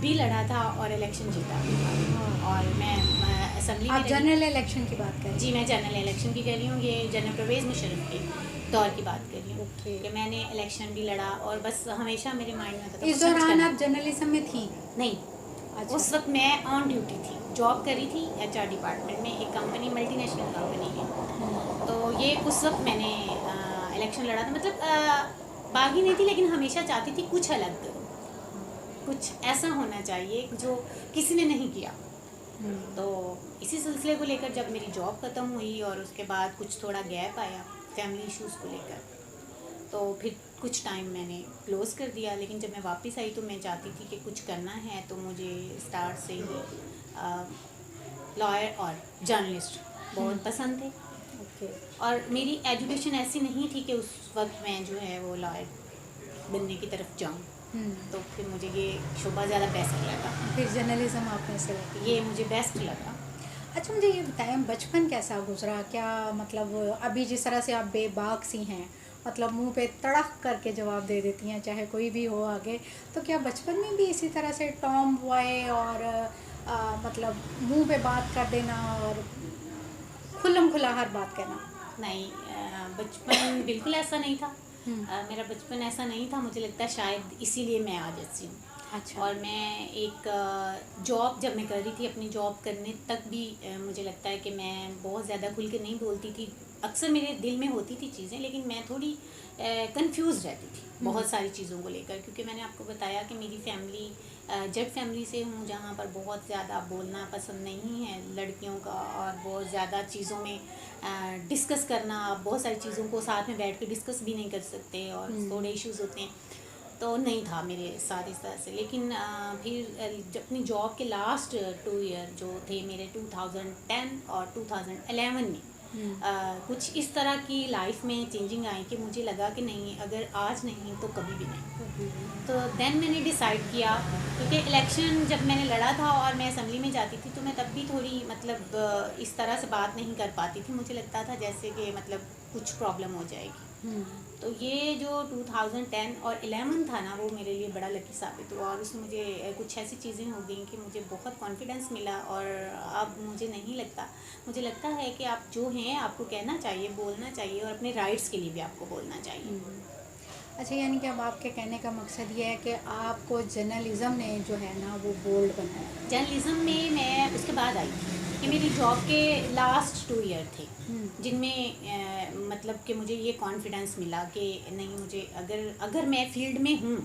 بھی لڑا تھا اور الیکشن جیتا بھی تھا. اور میں اسمبلی آپ جنرل الیکشن کی بات کر رہی ہیں؟ جی میں جنرل الیکشن کی کہہ رہی ہوں. یہ جنرل پرویز مشرف کے دور کی بات کر رہی ہوں کہ میں نے الیکشن بھی لڑا اور بس ہمیشہ میرے مائنڈ میں تھا. اس دوران آپ جرنلزم میں تھیں؟ نہیں, اس وقت میں آن ڈیوٹی تھی, جاب کری تھی HR ڈپارٹمنٹ میں, ایک کمپنی ملٹی نیشنل کمپنی ہے. تو یہ اس وقت میں نے الیکشن لڑا تھا. مطلب باغی نہیں تھی لیکن ہمیشہ چاہتی تھی کچھ الگ کروں, کچھ ایسا ہونا چاہیے جو کسی نے نہیں کیا. تو اسی سلسلے کو لے کر جب میری جاب ختم ہوئی اور اس کے بعد کچھ تھوڑا گیپ آیا فیملی ایشوز کو لے کر, تو پھر کچھ ٹائم میں نے کلوز کر دیا. لیکن جب میں واپس آئی تو میں چاہتی تھی کہ کچھ کرنا ہے, تو مجھے اسٹارٹ سے ہی لائر اور جرنلسٹ بہت پسند تھے. اور میری ایجوکیشن ایسی نہیں تھی کہ اس وقت میں جو ہے وہ لائر بننے کی طرف جاؤں, تو پھر مجھے یہ شعبہ زیادہ بیسٹ لگا. پھر جرنلزم آپ نے سلیکٹ کیا؟ یہ مجھے بیسٹ لگا. اچھا مجھے یہ بتائیں بچپن کیسا گزرا؟ کیا مطلب ابھی جس طرح سے آپ بے باک سی ہیں, مطلب منہ پہ تڑک کر کے جواب دے دیتی ہیں چاہے کوئی بھی ہو آگے, تو کیا بچپن میں بھی اسی طرح سے ٹام بوائے اور مطلب منہ پہ بات کر دینا اور کھلم کھلا ہر بات کہنا؟ نہیں, بچپن بالکل ایسا نہیں تھا. میرا بچپن ایسا نہیں تھا. مجھے لگتا ہے شاید اسی لیے میں آج ایسی ہوں. اچھا. اور میں ایک جاب جب میں کر رہی تھی, اپنی جاب کرنے تک بھی مجھے لگتا ہے کہ میں بہت زیادہ کھل کے نہیں بولتی تھی. اکثر میرے دل میں ہوتی تھی چیزیں, لیکن میں تھوڑی کنفیوز رہتی تھی بہت ساری چیزوں کو لے کر, کیونکہ میں نے آپ کو بتایا کہ میری فیملی جٹ فیملی سے ہوں, جہاں پر بہت زیادہ بولنا پسند نہیں ہے لڑکیوں کا, اور بہت زیادہ چیزوں میں ڈسکس کرنا, بہت ساری چیزوں کو ساتھ میں بیٹھ کے ڈسکس بھی نہیں کر سکتے, اور تھوڑے ایشوز ہوتے ہیں. تو نہیں تھا میرے ساتھ اس طرح سے. لیکن پھر اپنی جاب کے لاسٹ 2 ایئر جو تھے میرے 2010 اور 2011 میں کچھ اس طرح کی لائف میں چینجنگ آئی کہ مجھے لگا کہ نہیں, اگر آج نہیں تو کبھی بھی نہیں. تو دین میں نے ڈیسائیڈ کیا, کیونکہ الیکشن جب میں نے لڑا تھا اور میں اسمبلی میں جاتی تھی تو میں تب بھی تھوڑی مطلب اس طرح سے بات نہیں کر پاتی تھی. مجھے لگتا تھا جیسے کہ مطلب کچھ پرابلم ہو جائے گی. تو یہ جو 2010 اور 11 تھا نا, وہ میرے لیے بڑا لکی ثابت ہوا, اور اس میں مجھے کچھ ایسی چیزیں ہو گئیں کہ مجھے بہت کانفیڈنس ملا. اور اب مجھے نہیں لگتا, مجھے لگتا ہے کہ آپ جو ہیں آپ کو کہنا چاہیے, بولنا چاہیے, اور اپنے رائٹس کے لیے بھی آپ کو بولنا چاہیے. اچھا, یعنی کہ اب آپ کے کہنے کا مقصد یہ ہے کہ آپ کو جرنلزم نے جو ہے نا وہ بولڈ بنایا. جرنلزم میں اس کے بعد آئی تھی کہ میری جاب کے لاسٹ 2 ایئر تھے, جن میں مطلب کہ مجھے یہ کانفیڈنس ملا کہ نہیں, مجھے اگر میں فیلڈ میں ہوں,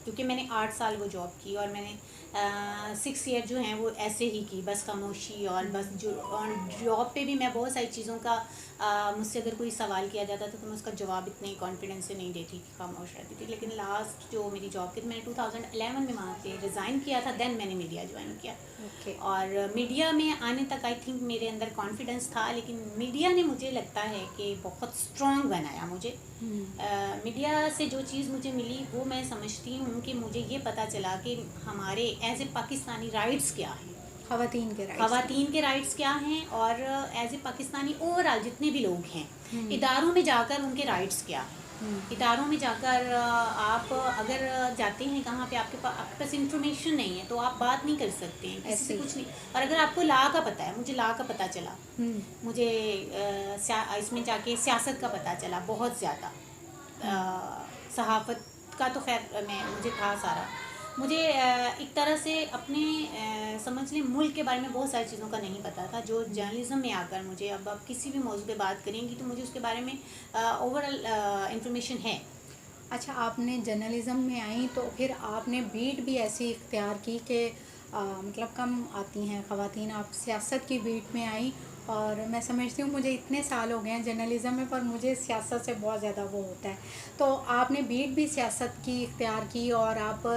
کیونکہ میں نے 8 سال وہ جاب کی, اور میں نے 6 ایئر جو ہیں وہ ایسے ہی کی, بس خاموشی. اور بس جو جاب پہ بھی میں بہت ساری چیزوں کا مجھ سے اگر کوئی سوال کیا جاتا تھا تو میں اس کا جواب اتنے کانفیڈنس سے نہیں دیتی تھی, خاموش رہتی تھی. لیکن لاسٹ جو میری جاب کی, میں نے 2011 میں وہاں سے ریزائن کیا تھا, دین میں نے میڈیا جوائن کیا. اور میڈیا میں آنے تک آئی تھنک میرے اندر کانفیڈنس تھا, لیکن میڈیا نے مجھے لگتا ہے کہ بہت اسٹرانگ بنایا مجھے. میڈیا سے جو چیز مجھے ملی وہ میں سمجھتی ہوں کہ مجھے یہ پتہ چلا کہ ہمارے ایز اے پاکستانی رائٹس کیا ہیں, خواتین کے رائٹس کیا ہیں, اور as a Pakistani over all جتنے بھی لوگ ہیں اداروں میں جا کر ان کے رائٹس کیا ہیں. اداروں میں جا کر آپ اگر جاتے ہیں کہاں پہ آپ کے پاس انفارمیشن نہیں ہے تو آپ بات نہیں کر سکتے ہیں کسی سے, کچھ نہیں. اور اگر آپ کو لا کا پتہ ہے, مجھے لا کا پتہ چلا, مجھے اس میں جا کے سیاست کا پتہ چلا بہت زیادہ. صحافت کا تو خیر مجھے تھا سارا. مجھے ایک طرح سے اپنے سمجھ لیں ملک کے بارے میں بہت ساری چیزوں کا نہیں پتہ تھا, جو جرنلزم میں آ کر مجھے اب آپ کسی بھی موضوع پہ بات کریں گی تو مجھے اس کے بارے میں اوور آل انفارمیشن ہے. اچھا, آپ نے جرنلزم میں آئیں تو پھر آپ نے بیٹ بھی ایسی اختیار کی کہ مطلب کم آتی ہیں خواتین, آپ سیاست کی بیٹ میں آئیں. اور میں سمجھتی ہوں مجھے اتنے سال ہو گئے ہیں جرنلزم میں, پر مجھے سیاست سے بہت زیادہ وہ ہوتا ہے. تو آپ نے بیٹ بھی سیاست کی اختیار کی اور آپ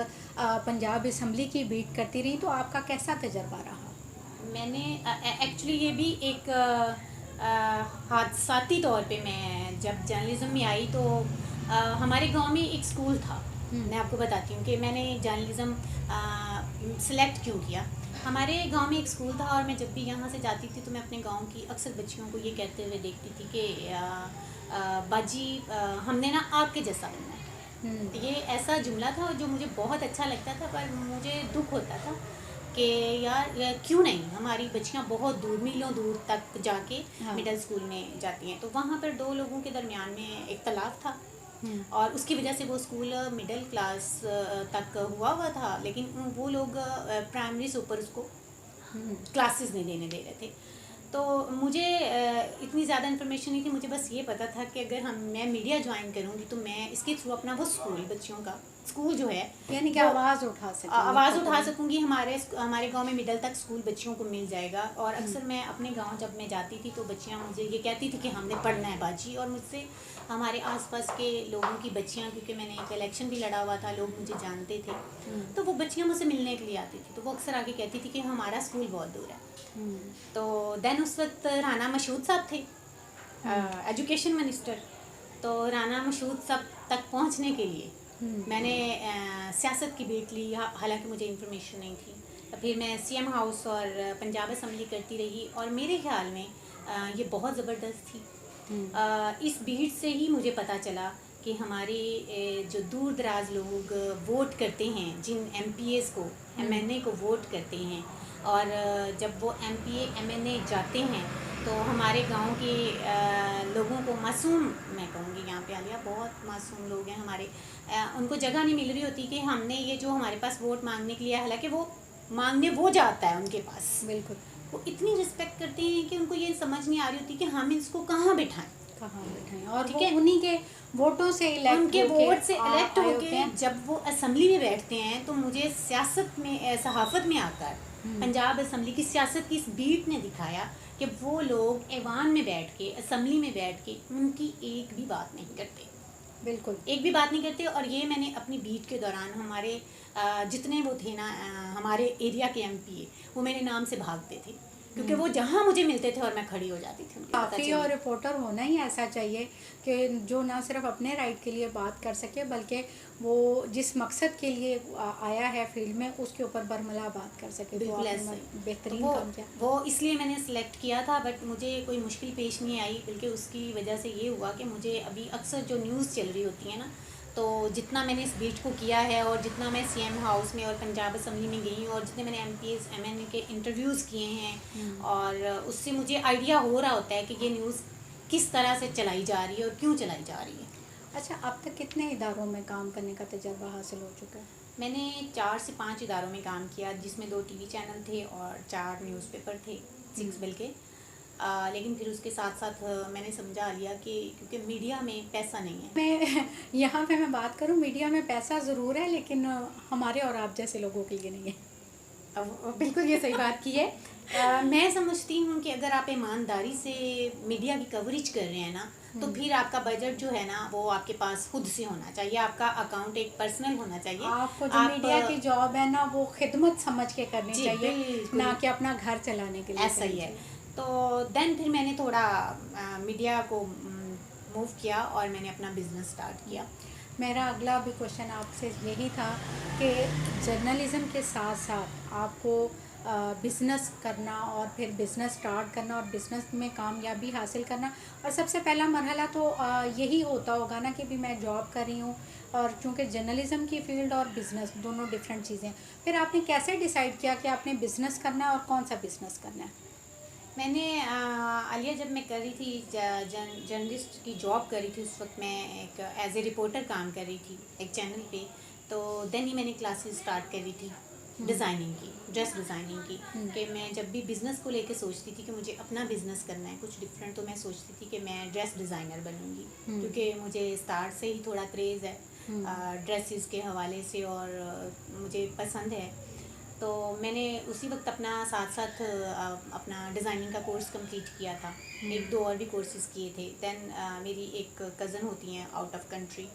پنجاب اسمبلی کی بیٹ کرتی رہی, تو آپ کا کیسا تجربہ رہا؟ میں نے ایکچولی یہ بھی ایک حادثاتی طور پہ میں جب جرنلزم میں آئی تو ہمارے گاؤں میں ایک اسکول تھا. میں آپ کو بتاتی ہوں کہ میں نے جرنلزم سلیکٹ کیوں کیا. ہمارے گاؤں میں ایک اسکول تھا, اور میں جب بھی یہاں سے جاتی تھی تو میں اپنے گاؤں کی اکثر بچیوں کو یہ کہتے ہوئے دیکھتی تھی کہ باجی ہم نے نا آپ کے جیسا بننا ہے. یہ ایسا جملہ تھا جو مجھے بہت اچھا لگتا تھا، پر مجھے دکھ ہوتا تھا کہ یار کیوں نہیں، ہماری بچیاں بہت دور میلوں دور تک جا کے مڈل اسکول میں جاتی ہیں. تو وہاں پر دو لوگوں کے درمیان میں اختلاف تھا، اور اس کی وجہ سے وہ اسکول مڈل کلاس تک ہوا تھا، لیکن وہ لوگ پرائمری سے اوپر اس کو کلاسز نہیں دینے دے رہے تھے. تو مجھے اتنی زیادہ انفارمیشن نہیں تھی، مجھے بس یہ پتا تھا کہ اگر میں میڈیا جوائن کروں گی تو میں اس کے تھرو اپنا وہ اسکول، بچیوں کا اسکول جو ہے، یعنی کہ آواز اٹھا سکوں گی. ہمارے گاؤں میں مڈل تک اسکول بچیوں کو مل جائے گا. اور اکثر میں اپنے گاؤں جب میں جاتی تھی تو بچیاں مجھے یہ کہتی تھی کہ ہم نے پڑھنا ہے باجی، اور مجھ سے ہمارے آس پاس کے لوگوں کی بچیاں، کیونکہ میں نے ایک الیکشن بھی لڑا ہوا تھا، لوگ مجھے جانتے تھے، تو وہ بچیاں مجھ سے ملنے کے لیے آتی تھی. تو وہ اکثر آگے کہتی تھی کہ ہمارا اسکول بہت دور ہے. تو دین اس وقت رانا مشہود صاحب تھے ایجوکیشن منسٹر. تو رانا مشہود صاحب تک پہنچنے کے لیے میں نے سیاست کی بیٹ لی، حالانکہ مجھے انفارمیشن نہیں تھی. پھر میں سی ایم ہاؤس اور پنجاب اسمبلی کرتی رہی، اور میرے خیال میں یہ بہت زبردست تھی. اس بھیڑ سے ہی مجھے پتہ چلا کہ ہمارے جو دور دراز لوگ ووٹ کرتے ہیں، جن ایم پی ایز کو، ایم این اے کو ووٹ کرتے ہیں، اور جب وہ M P A M N A جاتے ہیں تو ہمارے گاؤں کے لوگوں کو، معصوم میں کہوں گی یہاں پہ عالیہ، بہت معصوم لوگ ہیں ہمارے، ان کو جگہ نہیں مل رہی ہوتی کہ ہم نے یہ جو ہمارے پاس ووٹ مانگنے کے لیے، حالانکہ وہ مانگنے وہ جاتا ہے ان کے پاس. بالکل. وہ اتنی رسپیکٹ کرتے ہیں کہ ان کو یہ سمجھ نہیں آ رہی ہوتی کہ ہم اس کو کہاں بٹھائیں. اور وہ انہی کے ووٹوں سے ان کے ووٹ سے الیکٹ ہو کے ہیں. جب وہ اسمبلی میں بیٹھتے ہیں تو مجھے سیاست میں، صحافت میں آ کر پنجاب اسمبلی کی سیاست کی اس بیٹ نے دکھایا کہ وہ لوگ ایوان میں بیٹھ کے، اسمبلی میں بیٹھ کے ان کی ایک بھی بات نہیں کرتے. بالکل ایک بھی بات نہیں کرتے. اور یہ میں نے اپنی بیٹ کے دوران، ہمارے جتنے وہ تھے نا ہمارے ایریا کے ایم پی اے، وہ میرے نام سے بھاگتے تھے، کیونکہ وہ جہاں مجھے ملتے تھے اور میں کھڑی ہو جاتی تھی. کافی اور رپورٹر ہونا ہی ایسا چاہیے کہ جو نہ صرف اپنے رائٹ کے لیے بات کر سکے، بلکہ وہ جس مقصد کے لیے آیا ہے فیلڈ میں اس کے اوپر برملا بات کر سکے. تو آپ نے بہترین کام کیا. وہ اس لیے میں نے سلیکٹ کیا تھا، بٹ مجھے کوئی مشکل پیش نہیں آئی، بلکہ اس کی وجہ سے یہ ہوا کہ مجھے ابھی اکثر جو نیوز چل رہی ہوتی ہے نا، تو جتنا میں نے اس بیٹ کو کیا ہے، اور جتنا میں سی ایم ہاؤس میں اور پنجاب اسمبلی میں گئی ہوں، اور جتنے میں نے M P S M N A کے انٹرویوز کیے ہیں، اور اس سے مجھے آئیڈیا ہو رہا ہوتا ہے کہ یہ نیوز کس طرح سے چلائی جا رہی ہے اور کیوں چلائی جا رہی ہے. اچھا، اب تک کتنے اداروں میں کام کرنے کا تجربہ حاصل ہو چکا ہے؟ میں نے 4 سے 5 اداروں میں کام کیا، جس میں 2 ٹی وی چینل تھے اور 4 نیوز پیپر تھے، 6 بلکہ. لیکن پھر اس کے ساتھ ساتھ میں نے سمجھا لیا کہ کیونکہ میڈیا میں پیسہ نہیں ہے. میں یہاں پہ میں بات کروں، میڈیا میں پیسہ ضرور ہے، لیکن ہمارے اور آپ جیسے لوگوں کے لیے نہیں ہے. بالکل یہ صحیح بات کی ہے. میں سمجھتی ہوں کہ اگر آپ ایمانداری سے میڈیا کی کوریج کر رہے ہیں نا، تو پھر آپ کا بجٹ جو ہے نا وہ آپ کے پاس خود سے ہونا چاہیے، آپ کا اکاؤنٹ ایک پرسنل ہونا چاہیے. آپ کو جو میڈیا کی جاب ہے نا وہ خدمت سمجھ کے کرنی چاہیے، نہ کہ اپنا گھر چلانے کے لیے. ایسا ہی ہے. تو دین پھر میں نے تھوڑا میڈیا کو موو کیا اور میں نے اپنا بزنس اسٹارٹ کیا. میرا اگلا بھی کوشچن آپ سے یہی تھا کہ جرنلزم کے ساتھ ساتھ آپ کو بزنس کرنا، اور پھر بزنس اسٹارٹ کرنا، اور بزنس میں کامیابی حاصل کرنا، اور سب سے پہلا مرحلہ تو یہی ہوتا ہوگا نا کہ بھی میں جاب کر رہی ہوں، اور چونکہ جرنلزم کی فیلڈ اور بزنس دونوں ڈفرینٹ چیزیں. پھر آپ نے کیسے ڈیسائیڈ کیا کہ آپ نے بزنس کرنا ہے اور کون سا بزنس کرنا ہے؟ میں نے عالیہ جب میں کر رہی تھی جرنلسٹ کی جاب کر رہی تھی، اس وقت میں ایک ایز اے رپورٹر کام کر رہی تھی ایک چینل پہ. تو دین ہی میں نے کلاسز اسٹارٹ کر رہی تھی ڈیزائننگ کی، ڈریس ڈیزائننگ کی. کہ میں جب بھی بزنس کو لے کے سوچتی تھی کہ مجھے اپنا بزنس کرنا ہے کچھ ڈفرینٹ، تو میں سوچتی تھی کہ میں ڈریس ڈیزائنر بنوں گی، کیونکہ مجھے اسٹارٹ سے ہی تھوڑا کریز ہے ڈریسز کے حوالے سے، اور مجھے پسند ہے. تو میں نے اسی وقت اپنا ساتھ ساتھ اپنا ڈیزائننگ کا کورس کمپلیٹ کیا تھا. 1-2 اور بھی کورسز کیے تھے. دین میری ایک کزن ہوتی ہیں آؤٹ آف کنٹری،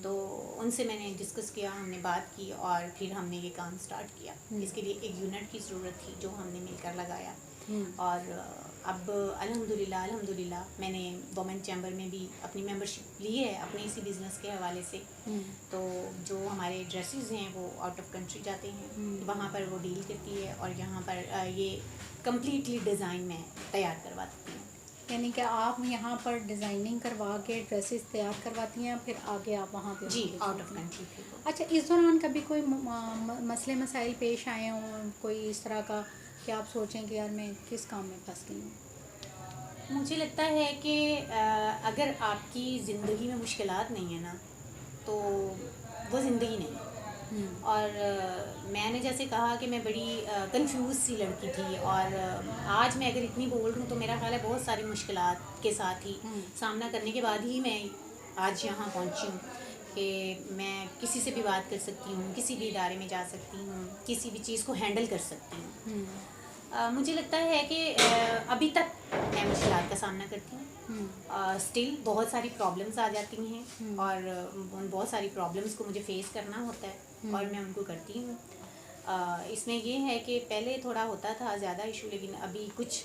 تو ان سے میں نے ڈسکس کیا، ہم نے بات کی، اور پھر ہم نے یہ کام اسٹارٹ کیا. اس کے لیے ایک یونٹ کی ضرورت تھی جو ہم نے مل کر لگایا. اور اب الحمدللہ میں نے وومن چیمبر میں بھی اپنی ممبرشپ لی ہے اپنے اسی بزنس کے حوالے سے. تو جو ہمارے ڈریسز ہیں وہ آؤٹ آف کنٹری جاتے ہیں، وہاں پر وہ ڈیل کرتی ہے، اور یہاں پر یہ کمپلیٹلی ڈیزائن میں تیار کرواتی ہوں. یعنی کہ آپ یہاں پر ڈیزائننگ کروا کے ڈریسز تیار کرواتی ہیں، پھر آگے آپ وہاں پہ جی آؤٹ آف کنٹری بھی. اچھا، اس دوران کبھی کوئی مسئلے مسائل پیش آئے ہوں، کوئی اس طرح کا کہ آپ سوچیں کہ یار میں کس کام میں پھنس گئی ہوں؟ مجھے لگتا ہے کہ اگر آپ کی زندگی میں مشکلات نہیں ہیں نا تو وہ زندگی نہیں ہے. اور میں نے جیسے کہا کہ میں بڑی کنفیوز سی لڑکی تھی، اور آج میں اگر اتنی بول رہی ہوں تو میرا خیال ہے بہت ساری مشکلات کے ساتھ ہی سامنا کرنے کے بعد ہی میں آج یہاں پہنچی ہوں کہ میں کسی سے بھی بات کر سکتی ہوں، کسی بھی ادارے میں جا سکتی ہوں، کسی بھی چیز کو ہینڈل کر سکتی ہوں. مجھے لگتا ہے کہ ابھی تک میں مشکلات کا سامنا کرتی ہوں. اسٹل بہت ساری پرابلمس آ جاتی ہیں، اور ان بہت ساری پرابلمس کو مجھے فیس کرنا ہوتا ہے، اور میں ان کو کرتی ہوں. اس میں یہ ہے کہ پہلے تھوڑا ہوتا تھا زیادہ ایشو، لیکن ابھی کچھ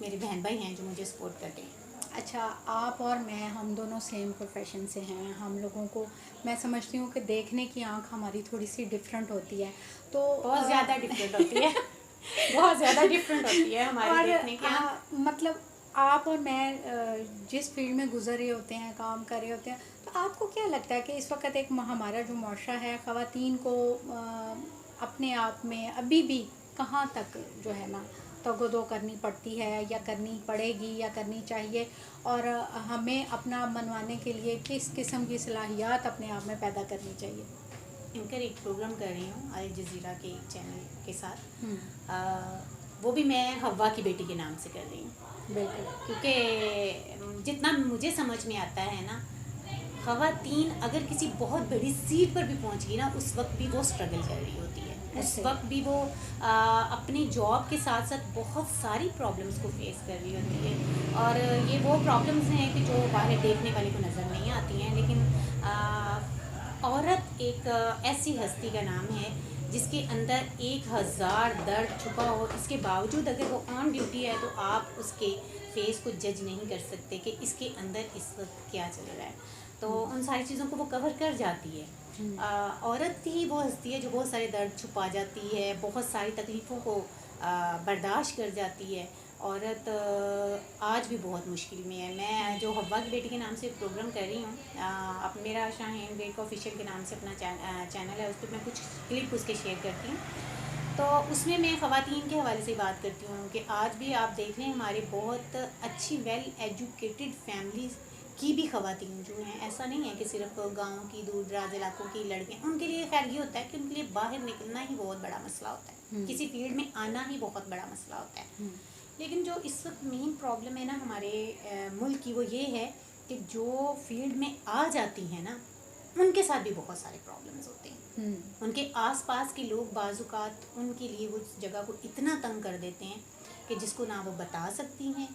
میرے بہن بھائی ہیں جو مجھے سپورٹ کرتے ہیں. اچھا، آپ اور میں ہم دونوں سیم پروفیشن سے ہیں. ہم لوگوں کو میں سمجھتی ہوں کہ دیکھنے کی آنکھ ہماری تھوڑی سی ڈفرینٹ ہوتی ہے، تو بہت زیادہ ڈفرینٹ ہوتی ہے. بہت زیادہ ڈفرینٹ ہوتی ہے ہماری دیکھنے کی آنکھ. مطلب آپ اور میں جس فیلڈ میں گزر رہے ہوتے ہیں، کام کر رہے ہوتے ہیں، تو آپ کو کیا لگتا ہے کہ اس وقت ایک ہمارا جو معاشرہ ہے خواتین کو اپنے آپ میں ابھی بھی کہاں تک جو ہے نا تگ و دو کرنی پڑتی ہے، یا کرنی پڑے گی، یا کرنی چاہیے، اور ہمیں اپنا منوانے کے لیے کس قسم کی صلاحیات اپنے آپ میں پیدا کرنی چاہیے؟ انکر ایک پروگرام کر رہی ہوں الجزیرہ کے ایک چینل کے ساتھ. وہ بھی میں حوا کی بیٹی کے نام سے کر رہی ہوں. بالکل. کیونکہ جتنا مجھے سمجھ میں آتا ہے نا، خواتین اگر کسی بہت بڑی سیٹ پر بھی پہنچ گئی نا، اس وقت بھی وہ اسٹرگل کر رہی ہوتی ہے. اس وقت بھی وہ اپنی جاب کے ساتھ ساتھ بہت ساری پرابلمس کو فیس کر رہی ہوتی ہے. اور یہ وہ پرابلمس ہیں کہ جو باہر دیکھنے والے کو نظر نہیں آتی ہیں، لیکن عورت ایک ایسی ہستی کا نام ہے جس کے اندر 1000 درد چھپا ہو. اس کے باوجود اگر وہ آن ڈیوٹی ہے تو آپ اس کے فیس کو جج نہیں کر سکتے کہ اس کے اندر اس وقت کیا چل رہا ہے. تو ان ساری چیزوں کو وہ کور کر جاتی ہے. عورت ہی وہ ہستی ہے جو بہت سارے درد چھپا جاتی ہے، بہت ساری تکلیفوں کو برداشت کر جاتی ہے. عورت آج بھی بہت مشکل میں ہے. میں جو حوا کی بیٹی کے نام سے پروگرام کر رہی ہوں، اب میرا شاہین بیگ آفیشیل کے نام سے اپنا چینل ہے، اس پہ میں کچھ کلپ اس کے شیئر کرتی ہوں. تو اس میں خواتین کے حوالے سے بات کرتی ہوں کہ آج بھی آپ دیکھ لیں ہمارے بہت اچھی ویل ایجوکیٹڈ فیملیز کی بھی خواتین جو ہیں، ایسا نہیں ہے کہ صرف گاؤں کی دور دراز علاقوں کی لڑکیاں، ان کے لیے خیر یہ ہوتا ہے کہ ان کے لیے باہر نکلنا ہی بہت بڑا مسئلہ ہوتا ہے، کسی فیلڈ میں آنا ہی بہت بڑا مسئلہ ہوتا ہے. لیکن جو اس وقت مین پرابلم ہے نا ہمارے ملک کی، وہ یہ ہے کہ جو فیلڈ میں آ جاتی ہیں نا، ان کے ساتھ بھی بہت سارے پرابلمز ہوتے ہیں. ان کے آس پاس کے لوگ بعض اوقات ان کے لیے وہ جگہ کو اتنا تنگ کر دیتے ہیں کہ جس کو نہ وہ بتا سکتی ہیں،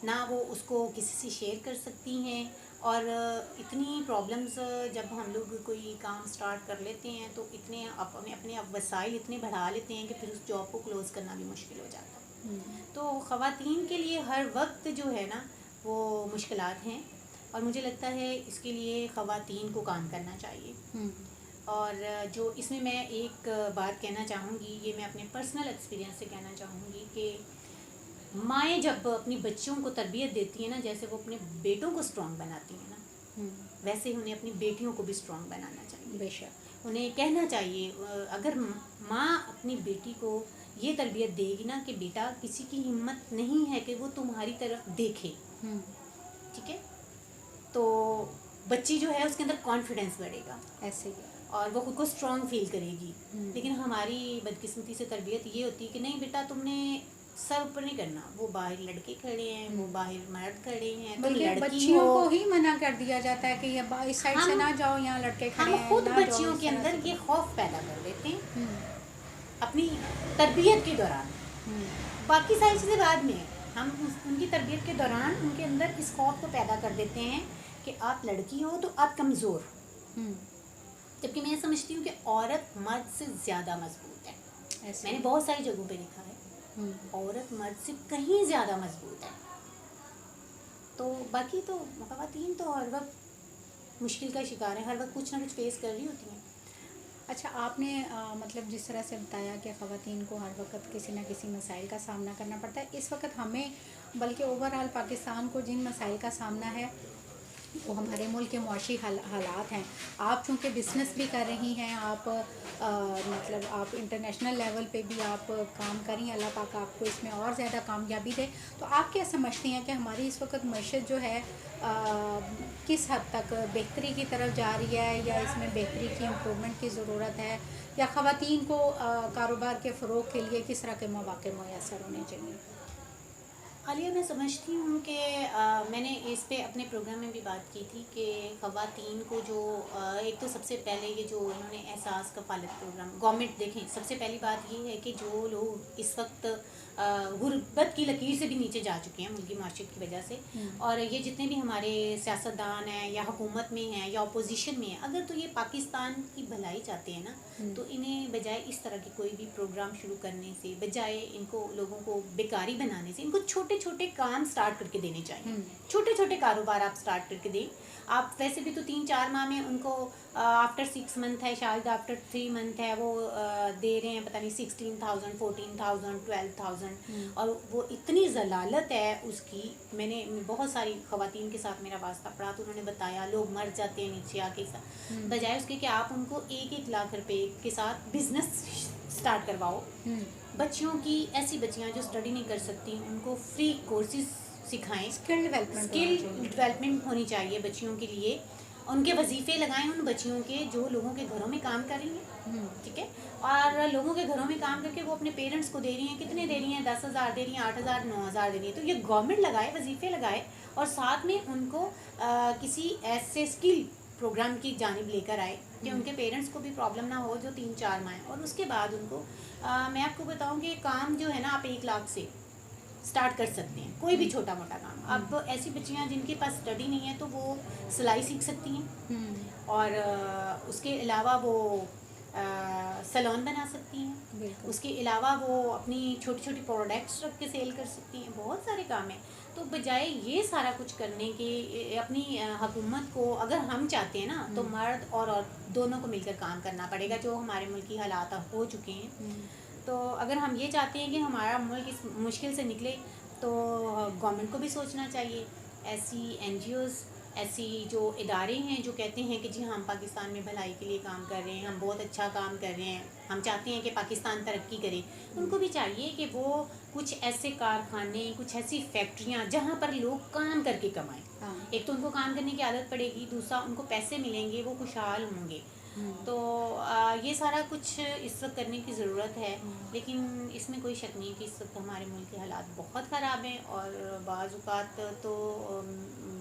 نہ وہ اس کو کسی سے شیئر کر سکتی ہیں. اور اتنی پرابلمز جب ہم لوگ کوئی کام سٹارٹ کر لیتے ہیں تو اتنے اپنے وسائل اتنے بڑھا لیتے ہیں کہ پھر اس جاب کو کلوز کرنا بھی مشکل ہو جاتا ہے. تو خواتین کے لیے ہر وقت جو ہے نا وہ مشکلات ہیں، اور مجھے لگتا ہے اس کے لیے خواتین کو کام کرنا چاہیے. اور جو اس میں ایک بات کہنا چاہوں گی، یہ میں اپنے پرسنل ایکسپیرینس سے کہنا چاہوں گی کہ مائیں جب اپنی بچیوں کو تربیت دیتی ہیں نا، جیسے وہ اپنے بیٹوں کو اسٹرانگ بناتی ہیں نا، ویسے ہی انہیں اپنی بیٹیوں کو بھی اسٹرانگ بنانا چاہیے. بے شک. انہیں کہنا چاہیے، اگر ماں اپنی بیٹی کو یہ تربیت دے گی نا کہ بیٹا کسی کی ہمت نہیں ہے کہ وہ تمہاری طرف دیکھے، ٹھیک ہے، تو بچی جو ہے اس کے اندر کانفیڈینس بڑھے گا، ایسے ہی اور وہ خود کو اسٹرانگ فیل کرے گی. لیکن ہماری بدقسمتی سے تربیت یہ ہوتی ہے کہ نہیں بیٹا تم نے سر اوپر نہیں کرنا، وہ باہر لڑکے کھڑے ہیں، وہ باہر مرد کھڑے ہیں، تم بلکہ لڑکی بچیوں ہو. کو ہی منع کر دیا جاتا ہے کہ یہ اس سائڈ سے نہ جاؤ، یہاں لڑکے کھڑے ہم ہیں، خود نہ جاؤ بچیوں اس کے طرح اندر سے. یہ خوف پیدا کر دیتے ہیں اپنی تربیت کے دوران. باقی ساری چیزیں بعد میں، ہم ان کی تربیت کے دوران ان کے اندر اس خوف کو پیدا کر دیتے ہیں کہ آپ لڑکی ہو تو آپ کمزور. جبکہ میں سمجھتی ہوں کہ عورت مرد سے زیادہ مضبوط ہے. میں نے بہت ساری جگہوں پہ لکھا ہے عورت مرد سے کہیں زیادہ مضبوط ہے. تو باقی تو خواتین تو ہر وقت مشکل کا شکار ہے، ہر وقت کچھ نہ کچھ فیس کر رہی ہوتی ہیں. اچھا، آپ نے مطلب جس طرح سے بتایا کہ خواتین کو ہر وقت کسی نہ کسی مسائل کا سامنا کرنا پڑتا ہے، اس وقت ہمیں بلکہ اوور آل پاکستان کو جن مسائل کا سامنا ہے وہ ہمارے ملک کے معاشی حالات ہیں. آپ چونکہ بزنس بھی کر رہی ہیں، آپ مطلب آپ انٹرنیشنل لیول پہ بھی آپ کام کریں، اللہ پاک آپ کو اس میں اور زیادہ کامیابی دے. تو آپ کیا سمجھتی ہیں کہ ہماری اس وقت معیشت جو ہے کس حد تک بہتری کی طرف جا رہی ہے، یا اس میں بہتری کی امپرومنٹ کی ضرورت ہے، یا خواتین کو کاروبار کے فروغ کے لیے کس طرح کے مواقع میسر ہونے چاہیے؟ عالیہ، میں سمجھتی ہوں کہ میں نے اس پہ اپنے پروگرام میں بھی بات کی تھی کہ خواتین کو جو ایک تو سب سے پہلے یہ جو انہوں نے احساس کفالت پروگرام گورنمنٹ، دیکھیں سب سے پہلی بات یہ ہے کہ جو لوگ اس وقت غربت کی لکیر سے بھی نیچے جا چکے ہیں ملکی معیشت کی وجہ سے، اور یہ جتنے بھی ہمارے سیاستدان ہیں یا حکومت میں ہیں یا اپوزیشن میں ہیں، اگر تو یہ پاکستان کی بھلائی چاہتے ہیں نا، تو انہیں بجائے اس طرح کی کوئی بھی پروگرام شروع کرنے سے، بجائے ان کو لوگوں کو بیکاری بنانے سے، ان کو چھوٹے چھوٹے کام سٹارٹ کر کے دینے چاہیے. چھوٹے چھوٹے کاروبار آپ سٹارٹ کر کے دیں. آپ ویسے بھی تو 3-4 ماہ میں ان کو آفٹر 6 منتھ ہے، شاید آفٹر 3 منتھ ہے، وہ دے رہے ہیں پتہ نہیں 16,000 14,000 12,000، اور وہ اتنی ضلالت ہے اس کی. میں نے بہت ساری خواتین کے ساتھ میرا واسطہ پڑا تو انہوں نے بتایا لوگ مر جاتے ہیں نیچے آ کے، بجائے اس کے کہ آپ ان کو 1-1 لاکھ روپے کے ساتھ بزنس سٹارٹ کرواؤ. بچیوں کی، ایسی بچیاں جو اسٹڈی نہیں کر سکتی، ان کو فری کورسز سکھائیں. اسکل ڈیولپمنٹ ہونی چاہیے بچیوں کے لیے. ان کے وظیفے لگائیں ان بچیوں کے جو لوگوں کے گھروں میں کام کر رہی ہیں، ٹھیک ہے، اور لوگوں کے گھروں میں کام کر کے وہ اپنے پیرنٹس کو دے رہی ہیں. کتنے دے رہی ہیں؟ 10,000 دے رہی ہیں، 8,000 9,000 دے رہی ہیں. تو یہ گورنمنٹ لگائے، وظیفے لگائے، اور ساتھ میں ان کو کسی ایسے اسکل پروگرام کی جانب لے کر آئے کہ ان کے پیرنٹس کو بھی پرابلم نہ ہو جو 3-4 ماہ. اور اس کے بعد ان کو میں آپ کو بتاؤں کہ کام جو ہے نا، آپ 1 لاکھ سے سٹارٹ کر سکتے ہیں، کوئی بھی چھوٹا موٹا کام. اب ایسی بچیاں جن کے پاس اسٹڈی نہیں ہے تو وہ سلائی سیکھ سکتی ہیں، اور اس کے علاوہ وہ سیلون بنا سکتی ہیں. اس کے علاوہ وہ اپنی چھوٹی چھوٹی پروڈکٹس رکھ کے سیل کر سکتی ہیں. بہت سارے کام ہیں. تو بجائے یہ سارا کچھ کرنے کے، اپنی حکومت کو اگر ہم چاہتے ہیں نا، تو مرد اور عورت دونوں کو مل کر کام کرنا پڑے گا، جو ہمارے ملک کی حالات ہو چکے ہیں. تو اگر ہم یہ چاہتے ہیں کہ ہمارا ملک اس مشکل سے نکلے، تو گورنمنٹ کو بھی سوچنا چاہیے. ایسی این جی اوز، ایسی جو ادارے ہیں جو کہتے ہیں کہ جی ہم پاکستان میں بھلائی کے لیے کام کر رہے ہیں، ہم بہت اچھا کام کر رہے ہیں، ہم چاہتے ہیں کہ پاکستان ترقی کرے، ان کو بھی چاہیے کہ وہ کچھ ایسے کارخانے، کچھ ایسی فیکٹریاں جہاں پر لوگ کام کر کے کمائیں. ایک تو ان کو کام کرنے کی عادت پڑے گی، دوسرا ان کو پیسے ملیں گے، وہ خوشحال ہوں گے. تو یہ سارا کچھ اس وقت کرنے کی ضرورت ہے. لیکن اس میں کوئی شک نہیں کہ اس وقت ہمارے ملک کے حالات بہت خراب ہیں. اور بعض اوقات تو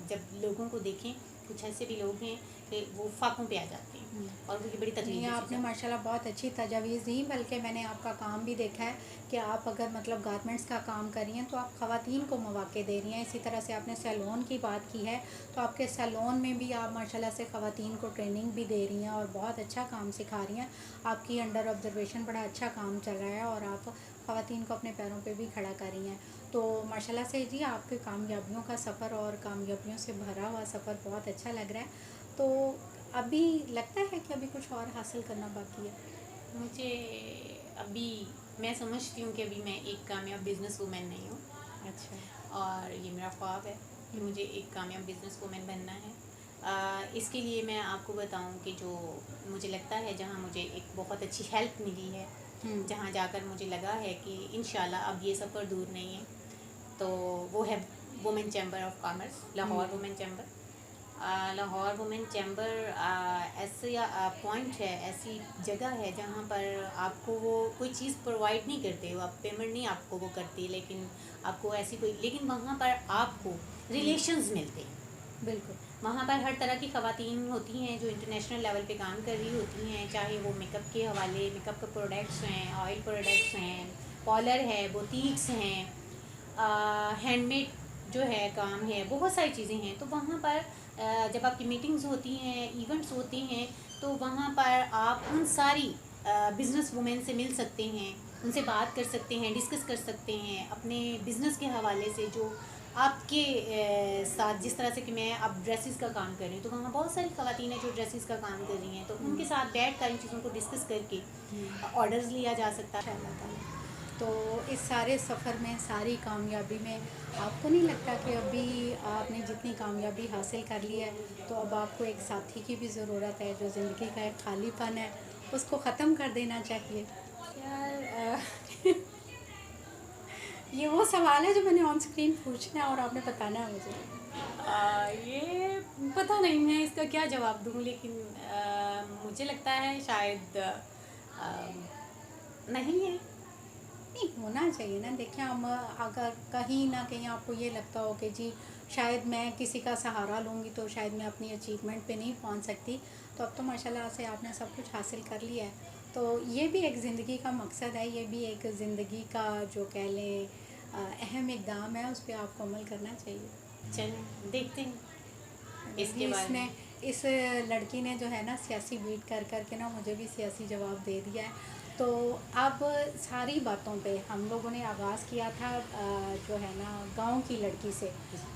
جب لوگوں کو دیکھیں، کچھ ایسے بھی لوگ ہیں کہ وہ فاقوں پہ آ جاتے ہیں، اور وہ بڑی تکلیف. آپ نے ماشاء اللہ بہت اچھی تجاویز دی. بلکہ میں نے آپ کا کام بھی دیکھا ہے کہ آپ اگر مطلب گارمنٹس کا کام کر رہی ہیں تو آپ خواتین کو مواقع دے رہی ہیں. اسی طرح سے آپ نے سیلون کی بات کی ہے، تو آپ کے سیلون میں بھی آپ ماشاء اللہ سے خواتین کو ٹریننگ بھی دے رہی ہیں اور بہت اچھا کام سکھا رہی ہیں. آپ کی انڈر آبزرویشن بڑا اچھا کام چل رہا ہے، اور آپ خواتین کو اپنے پیروں پہ بھی کھڑا کر رہی ہیں. تو ماشاء اللہ سے جی آپ کے کامیابیوں کا سفر اور کامیابیوں سے بھرا ہوا سفر بہت اچھا لگ رہا ہے. تو ابھی لگتا ہے کہ ابھی کچھ اور حاصل کرنا باقی ہے؟ مجھے ابھی، میں سمجھتی ہوں کہ ابھی میں ایک کامیاب بزنس وومن نہیں ہوں. اچھا. اور یہ میرا خواب ہے کہ مجھے ایک کامیاب بزنس وومن بننا ہے. اس کے لیے میں آپ کو بتاؤں کہ جو مجھے لگتا ہے، جہاں مجھے ایک بہت اچھی ہیلپ ملی ہے، جہاں جا کر مجھے لگا ہے کہ انشاءاللہ اب یہ سفر دور نہیں ہے، تو وہ ہے women chamber of commerce, Lahore women chamber. Lahore women chamber ایسی پوائنٹ ہے، ایسی جگہ ہے جہاں پر آپ کو وہ کوئی چیز پرووائڈ نہیں کرتے، وہ آپ پیمنٹ نہیں آپ کو وہ کرتی، لیکن آپ کو ایسی کوئی، لیکن وہاں پر آپ کو ریلیشنز ملتے ہیں. بالکل. وہاں پر ہر طرح کی خواتین ہوتی ہیں جو انٹرنیشنل لیول پہ کام کر رہی ہوتی ہیں، چاہے وہ میک اپ کے حوالے، میک اپ کے پروڈکٹس ہیں، آئل پروڈکٹس ہیں، پارلر ہے، بوتیکس ہیں، ہینڈ میڈ جو ہے کام ہے، بہت ساری چیزیں ہیں. تو وہاں پر جب آپ کی میٹنگز ہوتی ہیں، ایونٹس ہوتے ہیں، تو وہاں پر آپ ان ساری بزنس وومن سے مل سکتے ہیں، ان سے بات کر سکتے ہیں، ڈسکس کر سکتے ہیں اپنے بزنس کے حوالے سے، جو آپ کے ساتھ، جس طرح سے کہ میں اب ڈریسز کا کام کر رہی ہوں، تو وہاں بہت ساری خواتین ہیں جو ڈریسز کا کام کر رہی ہیں، تو ان کے ساتھ بیٹھ کر ان چیزوں کو ڈسکس کر کے آرڈرز لیا جا سکتا ہے. اللہ تعالیٰ. تو اس سارے سفر میں، ساری کامیابی میں آپ کو نہیں لگتا کہ ابھی آپ نے جتنی کامیابی حاصل کر لی ہے تو اب آپ کو ایک ساتھی کی بھی ضرورت ہے، جو زندگی کا ایک خالی پن ہے اس کو ختم کر دینا چاہیے؟ یار یہ وہ سوال ہے جو میں نے آن اسکرین پوچھنا ہے اور آپ نے بتانا ہے مجھے. یہ پتہ نہیں میں اس کا کیا جواب دوں، لیکن مجھے لگتا ہے شاید نہیں ہے. نہیں ہونا چاہیے نا. دیکھیں ہم اگر کہیں نہ کہیں آپ کو یہ لگتا ہو کہ جی شاید میں کسی کا سہارا لوں گی تو شاید میں اپنی اچیومنٹ پہ نہیں پہنچ سکتی، تو اب تو ماشاء اللہ سے آپ نے سب کچھ حاصل کر لیا ہے. تو یہ بھی ایک زندگی کا مقصد ہے، یہ بھی ایک زندگی کا جو کہہ لیں اہم اقدام ہے، اس پہ آپ کو عمل کرنا چاہیے. چلیں دیکھتے ہیں اس کے جی بارے میں. اس لڑکی نے جو ہے نا سیاسی بیٹ کر کر کے نا مجھے بھی سیاسی جواب دے دیا ہے. تو اب ساری باتوں پہ ہم لوگوں نے آغاز کیا تھا جو ہے نا گاؤں کی لڑکی سے.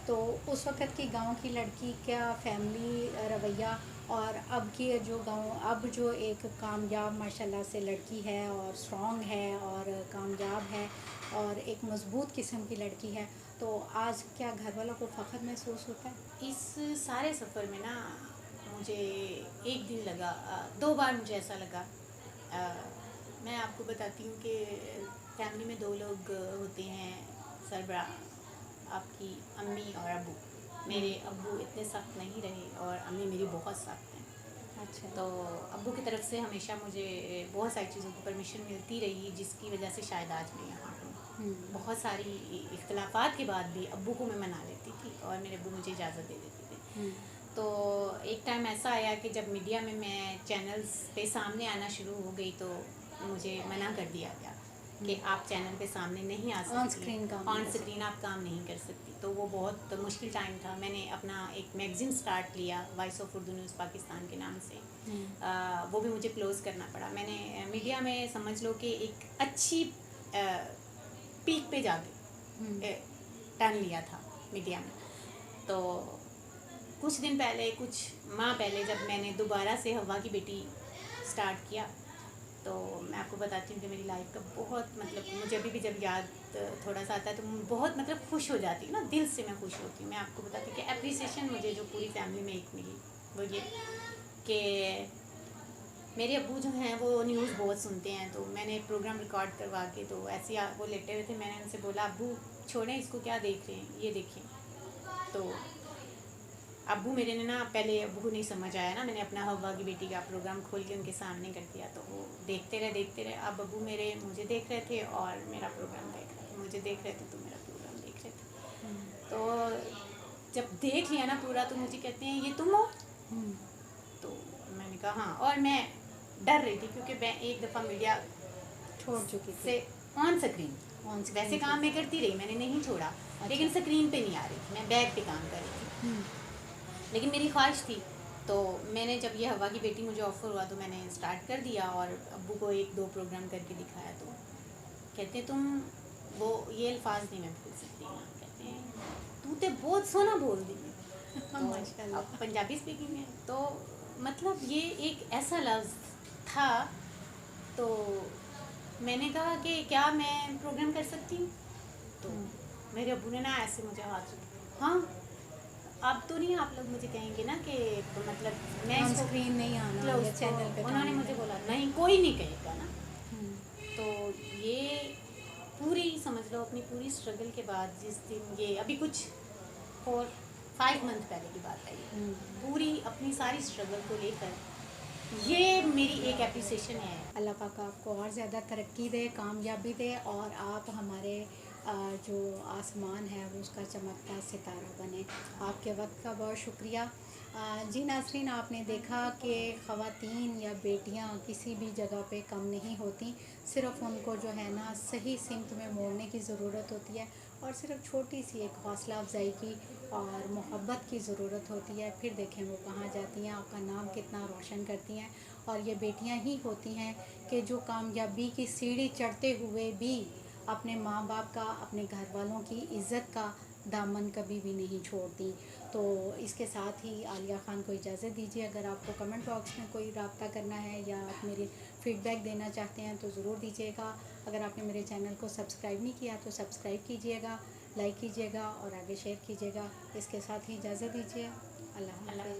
تو اس وقت کی گاؤں کی لڑکی کا فیملی رویہ اور اب کی جو اب جو ایک کامیاب ماشاء اللہ سے لڑکی ہے اور اسٹرانگ ہے اور کامیاب ہے اور ایک مضبوط قسم کی لڑکی ہے، تو آج کیا گھر والوں کو فخر محسوس ہوتا ہے؟ اس سارے سفر میں نا مجھے ایک دن لگا، 2 بار مجھے ایسا لگا. میں آپ کو بتاتی ہوں کہ فیملی میں 2 لوگ ہوتے ہیں سربراہ، آپ کی امی اور ابو. میرے ابو اتنے سخت نہیں رہے اور امی میری بہت سخت ہیں. اچھا. تو ابو کی طرف سے ہمیشہ مجھے بہت ساری چیزوں کی پرمیشن ملتی رہی، جس کی وجہ سے شاید آج میں یہاں ہوں. بہت ساری اختلافات کے بعد بھی ابو کو میں منا لیتی تھی اور میرے ابو مجھے اجازت دے دیتے تھے. تو ایک ٹائم ایسا آیا کہ جب میڈیا میں چینلز پہ سامنے آنا شروع ہو گئی تو مجھے منع کر دیا گیا کہ آپ چینل پہ سامنے نہیں آ سکتی، آن اسکرین آپ کام نہیں کر سکتی. تو وہ بہت مشکل ٹائم تھا. میں نے اپنا ایک میگزین اسٹارٹ لیا، voice of Urdu news Pakistan کے نام سے. وہ بھی مجھے کلوز کرنا پڑا. میں نے میڈیا میں سمجھ لو کہ ایک اچھی پیک پہ جا کے ٹرن لیا تھا میڈیا میں. تو کچھ دن پہلے، کچھ ماہ پہلے جب میں نے دوبارہ سے ہوا کی بیٹی اسٹارٹ کیا، تو میں آپ کو بتاتی ہوں کہ میری لائف کا بہت مطلب مجھے ابھی بھی جب یاد تھوڑا سا آتا ہے تو بہت مطلب خوش ہو جاتی ہوں نا، دل سے میں خوش ہوتی ہوں. میں آپ کو بتاتی ہوں کہ اپریسیشن مجھے جو پوری فیملی میں ایک ملی وہ یہ کہ میرے ابو جو ہیں وہ نیوز بہت سنتے ہیں. تو میں نے پروگرام ریکارڈ کروا کے، تو ایسے وہ لیٹے ہوئے تھے، میں نے ان سے بولا ابو چھوڑیں اس کو، کیا دیکھ رہے ہیں، یہ دیکھیں. تو ابو میرے نے نا، پہلے ابو کو نہیں سمجھ آیا نا، میں نے اپنا ہوا کی بیٹی کا پروگرام کھول کے ان کے سامنے کر دیا. تو وہ دیکھتے رہے. اب ابو میرے مجھے دیکھ رہے تھے اور میرا پروگرام دیکھ رہے تھے، مجھے دیکھ رہے تھے تو میرا پروگرام دیکھ رہے تھے. تو جب دیکھ لیا نا پورا تو مجھے کہتے ہیں یہ تم ہو؟ تو میں نے کہا ہاں. اور میں ڈر رہی تھی کیونکہ میں ایک دفعہ میڈیا چھوڑ چکی تھی سے آن سکرین ویسے کام میں کرتی رہی، میں نے نہیں چھوڑا. لیکن سکرین پہ نہیں آ رہی تھی، میں بیک پہ کام کر رہی تھی. لیکن میری خواہش تھی. تو میں نے جب یہ ہوا کی بیٹی مجھے آفر ہوا تو میں نے اسٹارٹ کر دیا اور ابو کو 1-2 پروگرام کر کے دکھایا. تو کہتے تم وہ یہ الفاظ نہیں میں بھول سکتی نا، کہتے ہیں تو تے بہت سونا بول دی. تو ماشاء اب اللہ. پنجابی اسپیکنگ ہے تو مطلب یہ ایک ایسا لفظ تھا. تو میں نے کہا کہ کیا میں پروگرام کر سکتی ہوں؟ تو میرے ابو نے نا ایسے مجھے ہاتھ رکھا، ہاں اب تو نہیں آپ لوگ مجھے کہیں گے نا کہ مطلب میں آن اس کو اسکرین نہیں آنا یا کلوز. تو چینل پہ انہوں کام نے نہیں مجھے کرنا. بولا نہیں کوئی نہیں کہے گا نا. تو یہ پوری سمجھ لو اپنی پوری اسٹرگل کے بعد جس دن یہ ابھی کچھ 4-5 منتھ پہلے کی بات ہے، یہ پوری اپنی ساری اسٹرگل کو لے کر یہ میری ایک اپریسیشن ہے. اللہ پاک آپ کو اور زیادہ ترقی دے، کامیابی دے اور آپ ہمارے جو آسمان ہے وہ اس کا چمکتا ستارہ بنے. آپ کے وقت کا بہت شکریہ. جی ناظرین، آپ نے دیکھا کہ خواتین یا بیٹیاں کسی بھی جگہ پہ کم نہیں ہوتی، صرف ان کو جو ہے نا صحیح سمت میں موڑنے کی ضرورت ہوتی ہے اور صرف چھوٹی سی ایک حوصلہ افزائی کی اور محبت کی ضرورت ہوتی ہے. پھر دیکھیں وہ کہاں جاتی ہیں، آپ کا نام کتنا روشن کرتی ہیں. اور یہ بیٹیاں ہی ہوتی ہیں کہ جو کامیابی کی سیڑھی چڑھتے ہوئے بھی اپنے ماں باپ کا، اپنے گھر والوں کی عزت کا دامن کبھی بھی نہیں چھوڑتی. تو اس کے ساتھ ہی عالیہ خان کو اجازت دیجیے. اگر آپ کو کمنٹ باکس میں کوئی رابطہ کرنا ہے یا آپ میری فیڈ بیک دینا چاہتے ہیں تو ضرور دیجیے گا. اگر آپ نے میرے چینل کو سبسکرائب نہیں کیا تو سبسکرائب کیجیے گا، لائک کیجیے گا اور آگے شیئر کیجیے گا۔ اس کے ساتھ ہی اجازت دیجیے، اللہ حافظ۔